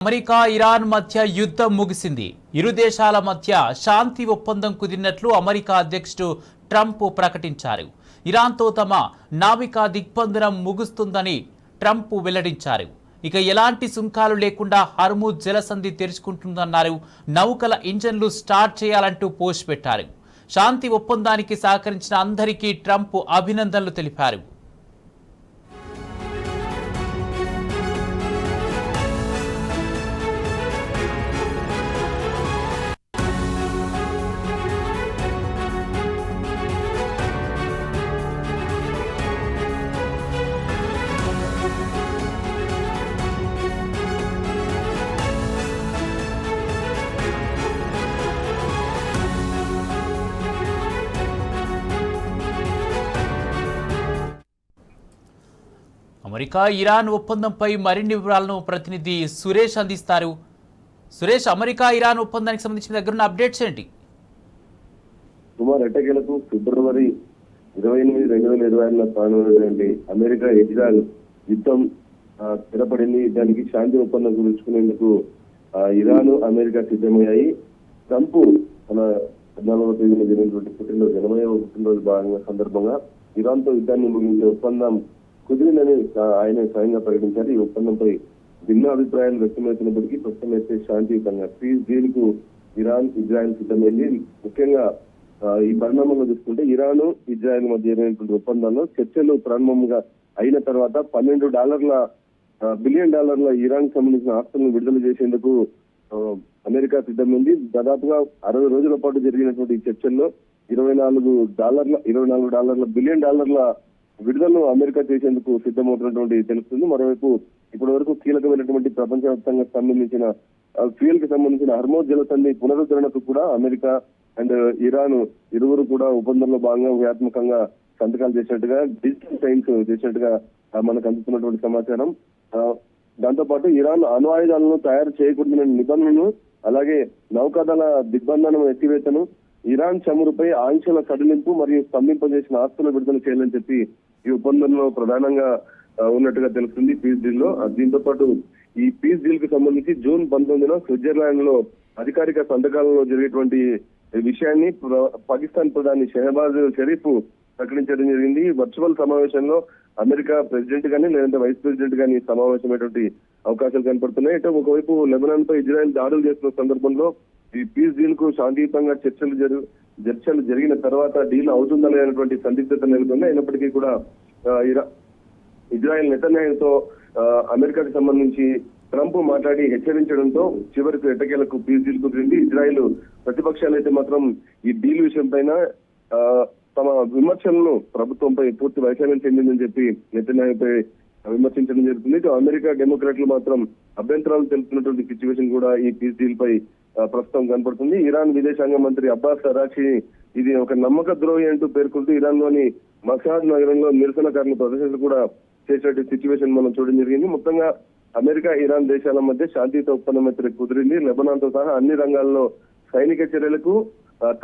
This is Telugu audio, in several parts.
అమెరికా ఇరాన్ మధ్య యుద్ధం ముగిసింది. ఇరు దేశాల మధ్య శాంతి ఒప్పందం కుదిరినట్లు అమెరికా అధ్యక్షుడు ట్రంప్ ప్రకటించారు. ఇరాన్తో తమ నావికా దిగ్బంధనం ముగుస్తుందని ట్రంప్ వెల్లడించారు. ఇక ఎలాంటి సుంకాలు లేకుండా హర్ముజ్ జలసంధి తెరుచుకుంటుందన్నారు. నౌకల ఇంజన్లు స్టార్ట్ చేయాలంటూ పోస్ట్ పెట్టారు. శాంతి ఒప్పందానికి సహకరించిన అందరికీ ట్రంప్ అభినందనలు తెలిపారు. అమెరికా ఇరాన్ ఒప్పందంపై మరిన్ని వివరాలను ప్రతినిధి సురేష్ అందిస్తారు. సురేష్, అమెరికా ఇరాన్ ఒప్పందానికి సంబంధించిన దగ్గరున్న అప్డేట్స్ ఏంటి? సుమారు ఎట్టకేలకు ఫిబ్రవరి 28, 2026 ప్రారంభమైనటువంటి అమెరికా ఇజ్రాయెల్ యుద్ధం స్థిరపడింది. దానికి శాంతి ఒప్పందం కుదుర్చుకునేందుకు ఇరాన్ అమెరికా సిద్ధమయ్యాయి. ట్రంప్ తన 14వ తేదీన జరిగినటువంటి పుట్టినరోజు 80వ పుట్టినరోజు భాగంగా సందర్భంగా ఇరాన్ తో యుద్ధాన్ని ముగించే ఒప్పందం కుదిరిందని ఆయన స్వయంగా ప్రకటించారు. ఈ ఒప్పందంపై భిన్న అభిప్రాయాలు వ్యక్తమవుతున్నప్పటికీ ప్రస్తుతం అయితే శాంతియుతంగా పీస్ డీల్ కు ఇరాన్ ఇజ్రాయెల్ సిద్ధమైంది. ముఖ్యంగా ఈ పరిణామంలో చూసుకుంటే ఇరాన్ ఇజ్రాయెల్ మధ్య జరిగినటువంటి ఒప్పందంలో చర్చలు ప్రారంభంగా అయిన తర్వాత $12 బిలియన్ ఇరాన్ సంబంధించిన ఆస్తులను విడుదల చేసేందుకు అమెరికా సిద్ధమైంది. దాదాపుగా 60 రోజుల పాటు జరిగినటువంటి ఈ చర్చల్లో $24 బిలియన్ విడుదలను అమెరికా చేసేందుకు సిద్ధమవుతున్నటువంటి తెలుస్తుంది. మరోవైపు ఇప్పటి వరకు కీలకమైనటువంటి ప్రపంచవ్యాప్తంగా సంబంధించిన ఫ్యూయల్ కి సంబంధించిన హర్మోజ్ జలసంధి పునరుద్ధరణకు కూడా అమెరికా అండ్ ఇరాన్ ఇరువురు కూడా ఒప్పందంలో భాగంగా వ్యూహాత్మకంగా సంతకాలు చేసినట్టుగా డిజిటల్ సైన్స్ చేసినట్టుగా మనకు అందుతున్నటువంటి సమాచారం. దాంతో పాటు ఇరాన్ అణు ఆయుధాలను తయారు చేయకూడదనే నిబంధనను, అలాగే నౌకాదళ దిగ్బంధనం ఎత్తివేతను, ఇరాన్ చమురుపై ఆంక్షల సడలింపు మరియు స్తంభింపజేసిన ఆస్తుల విడుదల చేయాలని చెప్పి ఈ ఒప్పందంలో ప్రధానంగా ఉన్నట్టుగా తెలుస్తుంది పీస్ డీల్ లో. దీంతో పాటు ఈ పీస్ డీల్ కి సంబంధించి జూన్ 19న స్విట్జర్లాండ్ లో అధికారిక సంతకాలలో జరిగేటువంటి విషయాన్ని పాకిస్తాన్ ప్రధాని షెహబాజ్ షరీఫ్ ప్రకటించడం జరిగింది. వర్చువల్ సమావేశంలో అమెరికా ప్రెసిడెంట్ గానీ లేదంటే వైస్ ప్రెసిడెంట్ గానీ సమావేశమైనటువంటి అవకాశాలు కనపడుతున్నాయి. అంటే ఒకవైపు లెబనాన్ పై ఇజ్రాయెల్ దాడులు చేస్తున్న సందర్భంలో ఈ పీస్ డీల్ కు శాంతియుతంగా చర్చలు జరిగిన తర్వాత డీల్ అవుతుందా లేనటువంటి సందిగ్ధత నెలకొంది. అయినప్పటికీ కూడా ఇజ్రాయెల్ నెతన్యాహుతో అమెరికాకి సంబంధించి ట్రంప్ మాట్లాడి హెచ్చరించడంతో చివరికి ఎట్టకేలకు పీస్ డీల్ కుదిరింది. ఇజ్రాయెల్ ప్రతిపక్షాలు అయితే మాత్రం ఈ డీల్ విషయం పైన తమ విమర్శలను ప్రభుత్వంపై పూర్తి వైఫల్యం చెందిందని చెప్పి నెతన్యాహుపై విమర్శించడం జరుగుతుంది. అమెరికా డెమోక్రాట్లు మాత్రం అభ్యంతరాలు తెలుపుతున్నటువంటి సిచ్యువేషన్ కూడా ఈ పీస్ డీల్ పై ప్రస్తుతం కనపడుతుంది. ఇరాన్ విదేశాంగ మంత్రి అబ్బాస్ అరాక్చి ఇది ఒక నమ్మక ద్రోహి అంటూ పేర్కొంటూ ఇరాన్ లోని మషాద్ నగరంలో నిరసనకారుల ప్రదర్శనలు కూడా చేసినట్టు సిచ్యువేషన్ మనం చూడడం జరిగింది. మొత్తంగా అమెరికా ఇరాన్ దేశాల మధ్య శాంతియుత ఒప్పందం అయితే కుదిరింది. లెబనాన్ తో సహా అన్ని రంగాల్లో సైనిక చర్యలకు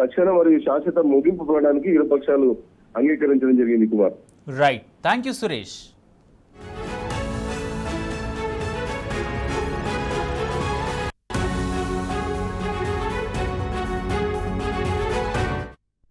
తక్షణ మరియు శాశ్వత ముగింపు పడడానికి ఇరు పక్షాలు అంగీకరించడం జరిగింది. Kumar, right, thank you Suresh.